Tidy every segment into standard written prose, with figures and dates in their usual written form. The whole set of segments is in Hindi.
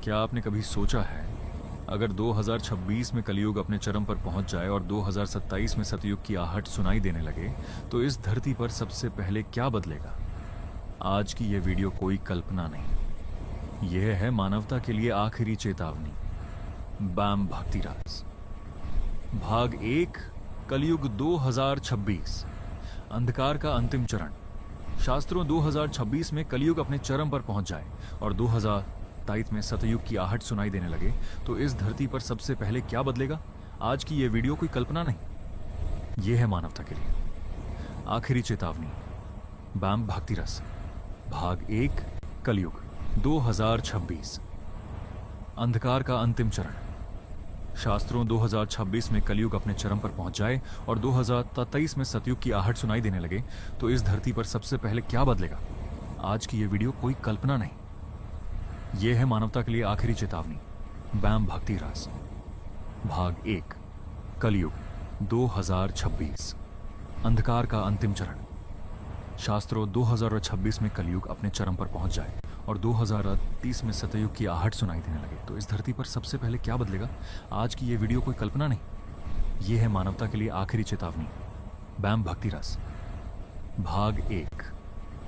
क्या आपने कभी सोचा है, अगर 2026 में कलयुग अपने चरम पर पहुंच जाए और 2027 में सतयुग की आहट सुनाई देने लगे, तो इस धरती पर सबसे पहले क्या बदलेगा? आज की यह वीडियो कोई कल्पना नहीं, यह है मानवता के लिए आखिरी चेतावनी। बैम भक्तिराज। भाग 1। कलयुग 2026। अंधकार का अंतिम चरण। शास्त्रों 2026 में कलयुग अपने चरम पर पहुंच जाए और 2027 में सतयुग की आहट सुनाई देने लगे, तो इस धरती पर सबसे पहले क्या बदलेगा? आज की यह वीडियो कोई कल्पना नहीं, यह है मानवता के लिए आखिरी चेतावनी। बैम भक्तिरस। भाग 1। कलयुग 2026। अंधकार का अंतिम चरण। शास्त्रों 2026 में कलयुग अपने चरम पर पहुंच जाए और 2023 में सतयुग की आहट सुनाई देने लगे, तो इस धरती पर सबसे पहले क्या बदलेगा? आज की यह वीडियो कोई कल्पना नहीं, यह है मानवता के लिए आखिरी चेतावनी। बैम भक्ति रास। भाग 1। कलयुग 2026। अंधकार का अंतिम चरण। शास्त्रों 2026 में कलयुग अपने चरम पर पहुंच जाए और 2030 में सतयुग की आहट सुनाई देने लगे, तो इस धरती पर सबसे पहले क्या बदलेगा? आज की यह वीडियो कोई कल्पना नहीं, यह है मानवता के लिए आखिरी चेतावनी। बैम भक्ति रस। भाग 1।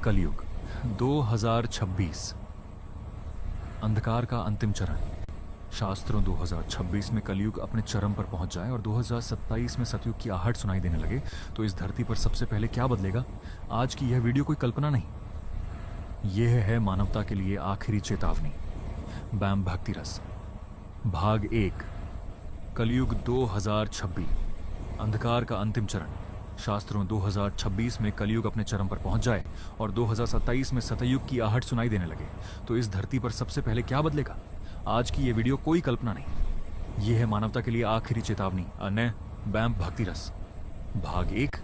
कलयुग 2026। अंधकार का अंतिम चरण। शास्त्रों 2026 में कलयुग अपने चरम पर पहुंच जाए और 2027 में सतयुग की आहट सुनाई देने लगे, तो इस धरती पर सबसे पहले क्या बदलेगा? आज की यह वीडियो कोई कल्पना नहीं, यह है मानवता के लिए आखिरी चेतावनी। बैम भक्ति रस। भाग 1। कलयुग 2026। अंधकार का अंतिम चरण। शास्त्रों 2026 में कलयुग अपने चरम पर पहुंच जाए और 2027 में सतयुग की आहट सुनाई देने लगे, तो इस धरती पर सबसे पहले क्या बदलेगा? आज की यह वीडियो कोई कल्पना नहीं, यह है मानवता के लिए आखिरी चेतावनी। अनय बैम भक्ति रस। भाग 1।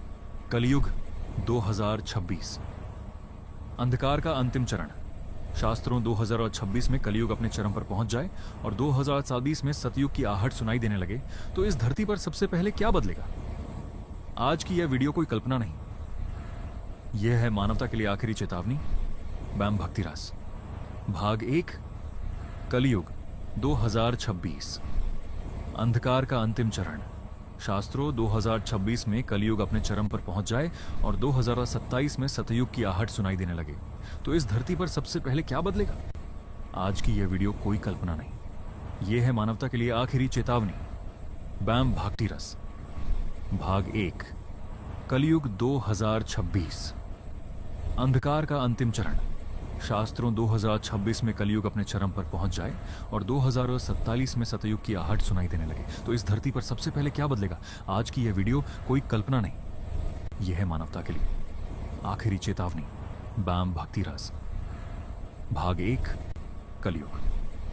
कलयुग 2026। अंधकार का अंतिम चरण। शास्त्रों 2026 में कलयुग अपने चरम पर पहुंच जाए और 2027 में सतयुग की आहट सुनाई देने लगे, तो इस धरती पर सबसे पहले क्या बदलेगा? आज की यह वीडियो कोई कल्पना नहीं, यह है मानवता के लिए आखिरी चेतावनी। बैम भक्तिरास। भाग 1। कलयुग 2026। अंधकार का अंतिम चरण। शास्त्रों 2026 में कलयुग अपने चरम पर पहुंच जाए और 2027 में सतयुग की आहट सुनाई देने लगे, तो इस धरती पर सबसे पहले क्या बदलेगा? आज की यह वीडियो कोई कल्पना नहीं, यह है मानवता के लिए आखिरी चेतावनी। बैम भक्ति रस। भाग 1। कलयुग 2026। अंधकार का अंतिम चरण। शास्त्रों 2026 में कलयुग अपने चरम पर पहुंच जाए और 2047 में सतयुग की आहट सुनाई देने लगे, तो इस धरती पर सबसे पहले क्या बदलेगा? आज की यह वीडियो कोई कल्पना नहीं, यह है मानवता के लिए आखिरी चेतावनी। बैम भक्ति रस। भाग 1। कलयुग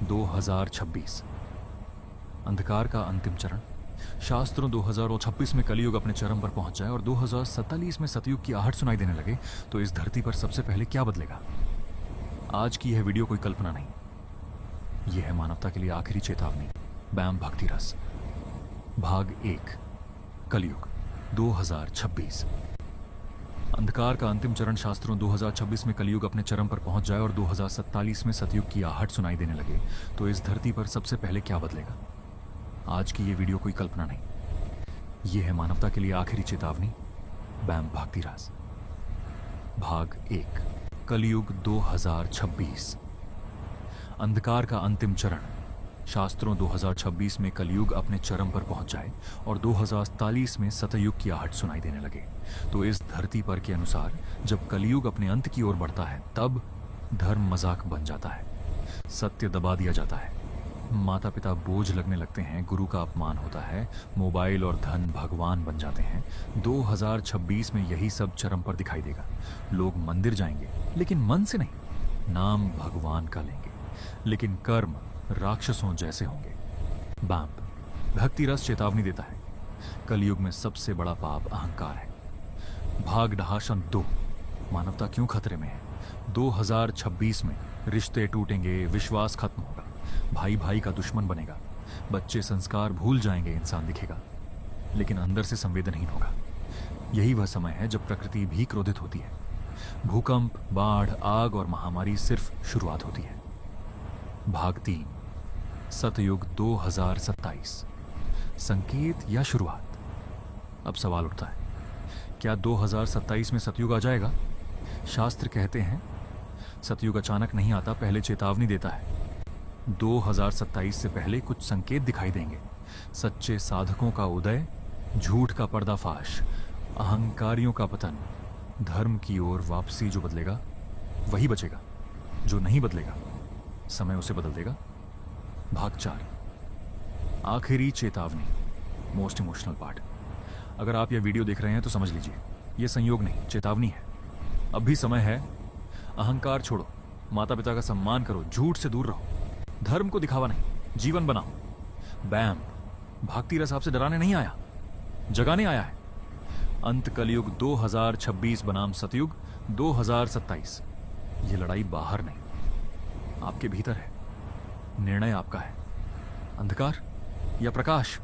2026। अंधकार का अंतिम चरण। शास्त्रों 2026 में कलयुग अपने चरम पर पहुंच जाए और 2047 में सतयुग की आहट सुनाई देने लगे, तो इस धरती पर सबसे पहले क्या बदलेगा? आज की यह वीडियो कोई कल्पना नहीं, यह है मानवता के लिए आखिरी चेतावनी। बैम भक्ति रस। भाग 1। कलयुग 2026। अंधकार का अंतिम चरण। शास्त्रों 2026 में कलयुग अपने चरम पर पहुंच जाए और 2047 में सतयुग की आहट सुनाई देने लगे, तो इस धरती पर सबसे पहले क्या बदलेगा? आज की यह वीडियो कोई कल्पना नहीं, यह है मानवता के लिए आखिरी चेतावनी। बैम भक्ति रस। भाग 1। कलयुग 2026। अंधकार का अंतिम चरण। शास्त्रों 2026 में कलयुग अपने चरम पर पहुंच जाए और 2047 में सतयुग की आहट सुनाई देने लगे, तो इस धरती पर के अनुसार जब कलयुग अपने अंत की ओर बढ़ता है, तब धर्म मजाक बन जाता है, सत्य दबा दिया जाता है, माता पिता बोझ लगने लगते हैं, गुरु का अपमान होता है, मोबाइल और धन भगवान बन जाते हैं। 2026 में यही सब चरम पर दिखाई देगा। लोग मंदिर जाएंगे लेकिन मन से नहीं, नाम भगवान का लेंगे, लेकिन कर्म राक्षसों जैसे होंगे। बैम भक्ति रस चेतावनी देता है, कलयुग में सबसे बड़ा पाप अहंकार है। भाग ढाशन 2। मानवता क्यों खतरे में है? 2026 में रिश्ते टूटेंगे, विश्वास खत्म होगा, भाई भाई का दुश्मन बनेगा, बच्चे संस्कार भूल जाएंगे, इंसान दिखेगा लेकिन अंदर से संवेदनहीन होगा। यही वह समय है जब प्रकृति भी क्रोधित होती है। भूकंप, बाढ़, आग और महामारी सिर्फ शुरुआत होती है। भाग 3। सतयुग 2027, संकेत या शुरुआत? अब सवाल उठता है, क्या 2027 में सतयुग आ जाएगा? शास्त्र कहते हैं सतयुग अचानक नहीं आता, पहले चेतावनी देता है। 2027 से पहले कुछ संकेत दिखाई देंगे। सच्चे साधकों का उदय, झूठ का पर्दाफाश, अहंकारियों का पतन, धर्म की ओर वापसी। जो बदलेगा वही बचेगा, जो नहीं बदलेगा समय उसे बदल देगा। भाग 4, आखिरी चेतावनी, मोस्ट इमोशनल पार्ट। अगर आप यह वीडियो देख रहे हैं तो समझ लीजिए, यह संयोग नहीं, चेतावनी है। अब भी समय है। अहंकार छोड़ो, माता पिता का सम्मान करो, झूठ से दूर रहो, धर्म को दिखावा नहीं, जीवन बनाओ। बैम, भागती रस आपसे डराने नहीं आया, जगाने आया है। अंत कलयुग 2026 बनाम सतयुग 2027। यह लड़ाई बाहर नहीं, आपके भीतर है। निर्णय आपका है, अंधकार या प्रकाश।